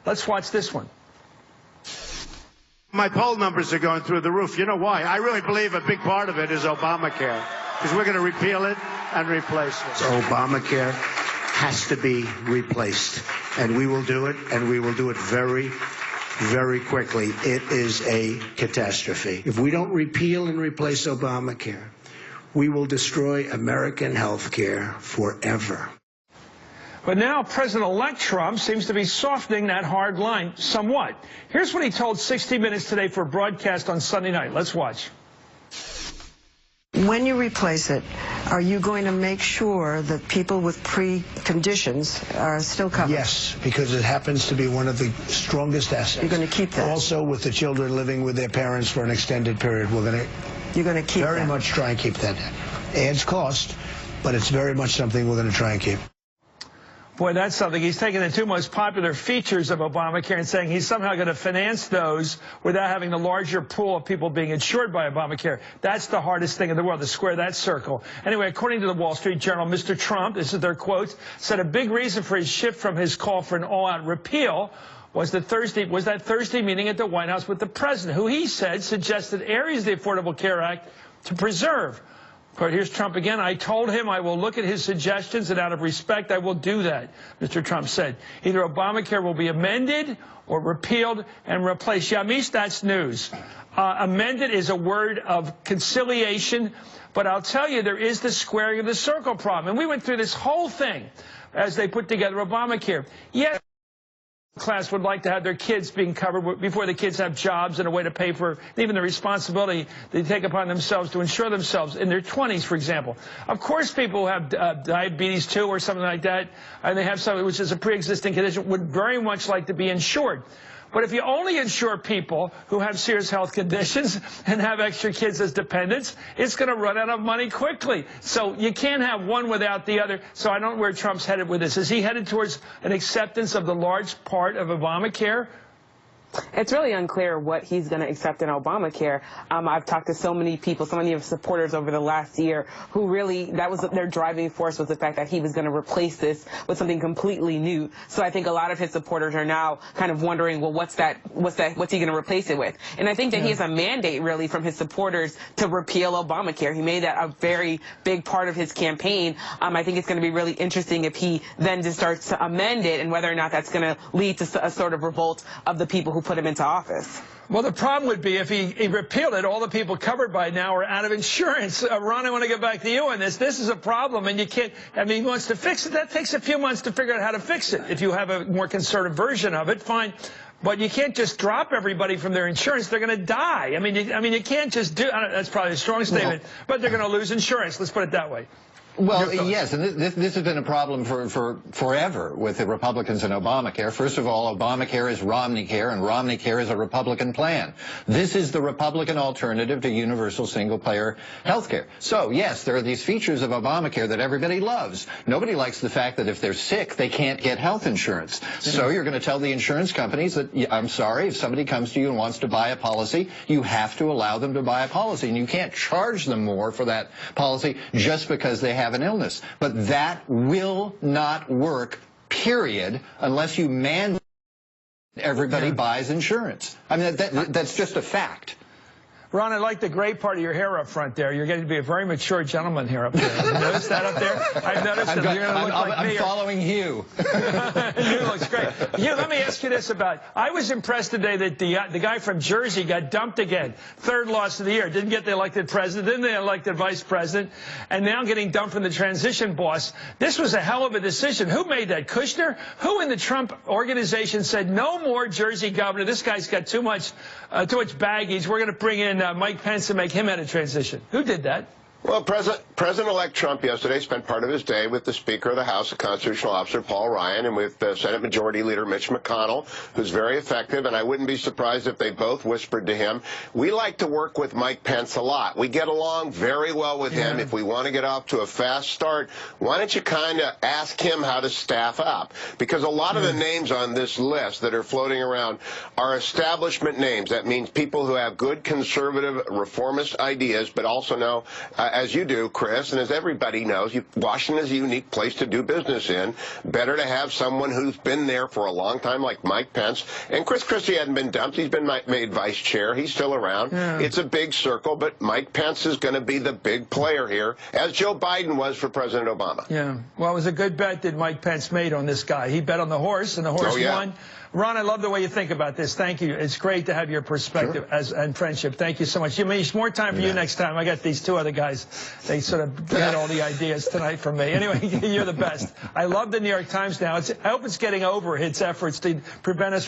Let's watch this one. My poll numbers are going through the roof. You know why? I really believe a big part of it is Obamacare, because we're going to repeal it and replace it. So Obamacare has to be replaced, and we will do it, and we will do it very, very quickly. It is a catastrophe. If we don't repeal and replace Obamacare, we will destroy American health care forever. But now President-elect Trump seems to be softening that hard line somewhat. Here's what he told 60 Minutes today for a broadcast on Sunday night. Let's watch. When you replace it, are you going to make sure that people with preconditions are still covered? Yes, because it happens to be one of the strongest assets. You're going to keep that? Also, with the children living with their parents for an extended period, we're going to You're going to keep very that? much try and keep that. Adds cost, but it's very much something we're going to try and keep. Boy, that's something. He's taking the two most popular features of Obamacare and saying he's somehow going to finance those without having the larger pool of people being insured by Obamacare. That's the hardest thing in the world, to square that circle. Anyway, according to the Wall Street Journal, Mr. Trump, this is their quote, said a big reason for his shift from his call for an all-out repeal was that Thursday meeting at the White House with the president, who he said suggested areas of the Affordable Care Act to preserve. Here's Trump again. I told him I will look at his suggestions, and out of respect, I will do that, Mr. Trump said. Either Obamacare will be amended or repealed and replaced. Yamiche, that's news. Amended is a word of conciliation, but I'll tell you, there is the squaring of the circle problem. And we went through this whole thing as they put together Obamacare. Yes, class would like to have their kids being covered before the kids have jobs and a way to pay for even the responsibility they take upon themselves to insure themselves in their 20s, for example. Of course, people who have diabetes too or something like that, and they have something which is a pre-existing condition, would very much like to be insured. But if you only insure people who have serious health conditions and have extra kids as dependents, it's going to run out of money quickly. So you can't have one without the other. So I don't know where Trump's headed with this. Is he headed towards an acceptance of the large part of Obamacare? It's really unclear what he's going to accept in Obamacare. I've talked to so many people, so many of his supporters over the last year who really, that was their driving force, was the fact that he was going to replace this with something completely new. So I think a lot of his supporters are now kind of wondering, well, what's he going to replace it with? And I think that he has a mandate really from his supporters to repeal Obamacare. He made that a very big part of his campaign. I think it's going to be really interesting if he then just starts to amend it and whether or not that's going to lead to a sort of revolt of the people who put him into office. Well, the problem would be if he repealed it, all the people covered by now are out of insurance. Ron, I want to get back to you on this. This is a problem, and you can't, I mean, he wants to fix it. That takes a few months to figure out how to fix it. If you have a more conservative version of it, fine. But you can't just drop everybody from their insurance. They're going to die. I mean, you can't just do, that's probably a strong statement, but they're going to lose insurance. Let's put it that way. Well, yes, and this has been a problem for forever with the Republicans and Obamacare. First of all, Obamacare is Romney Care, and Romney Care is a Republican plan. This is the Republican alternative to universal single-payer health care. So, yes, there are these features of Obamacare that everybody loves. Nobody likes the fact that if they're sick, they can't get health insurance. So you're going to tell the insurance companies that, I'm sorry, if somebody comes to you and wants to buy a policy, you have to allow them to buy a policy, and you can't charge them more for that policy just because they have an illness. But that will not work, period, unless you mandate everybody buys insurance. I mean, that's just a fact. Ron, I like the gray part of your hair up front there. You're getting to be a very mature gentleman here up there. Have you noticed that up there? I've noticed that. You're going to look like me. I'm following Hugh. Hugh looks great. Hugh, let me ask you this about, I was impressed today that the guy from Jersey got dumped again. Third loss of the year. Didn't get the elected president, didn't they elect the vice president, and now getting dumped from the transition boss. This was a hell of a decision. Who made that? Kushner? Who in the Trump organization said, no more Jersey governor, this guy's got too much baggage, we're going to bring in Mike Pence to make him head of transition? Who did that? Well, President-elect Trump yesterday spent part of his day with the Speaker of the House, the Constitutional Officer Paul Ryan, and with Senate Majority Leader Mitch McConnell, who's very effective, and I wouldn't be surprised if they both whispered to him. We like to work with Mike Pence a lot. We get along very well with him. If we want to get off to a fast start, why don't you kind of ask him how to staff up? Because a lot of the names on this list that are floating around are establishment names. That means people who have good conservative reformist ideas, but also know as you do, Chris, and as everybody knows, Washington is a unique place to do business in. Better to have someone who's been there for a long time, like Mike Pence. And Chris Christie hadn't been dumped. He's been made vice chair. He's still around. Yeah. It's a big circle, but Mike Pence is going to be the big player here, as Joe Biden was for President Obama. Yeah. Well, it was a good bet that Mike Pence made on this guy. He bet on the horse, and the horse won. Ron, I love the way you think about this. Thank you. It's great to have your perspective and friendship. Thank you so much. Yamiche, more time for you next time. I got these two other guys. They sort of get all the ideas tonight from me. Anyway, you're the best. I love the New York Times now. I hope it's getting over its efforts to prevent us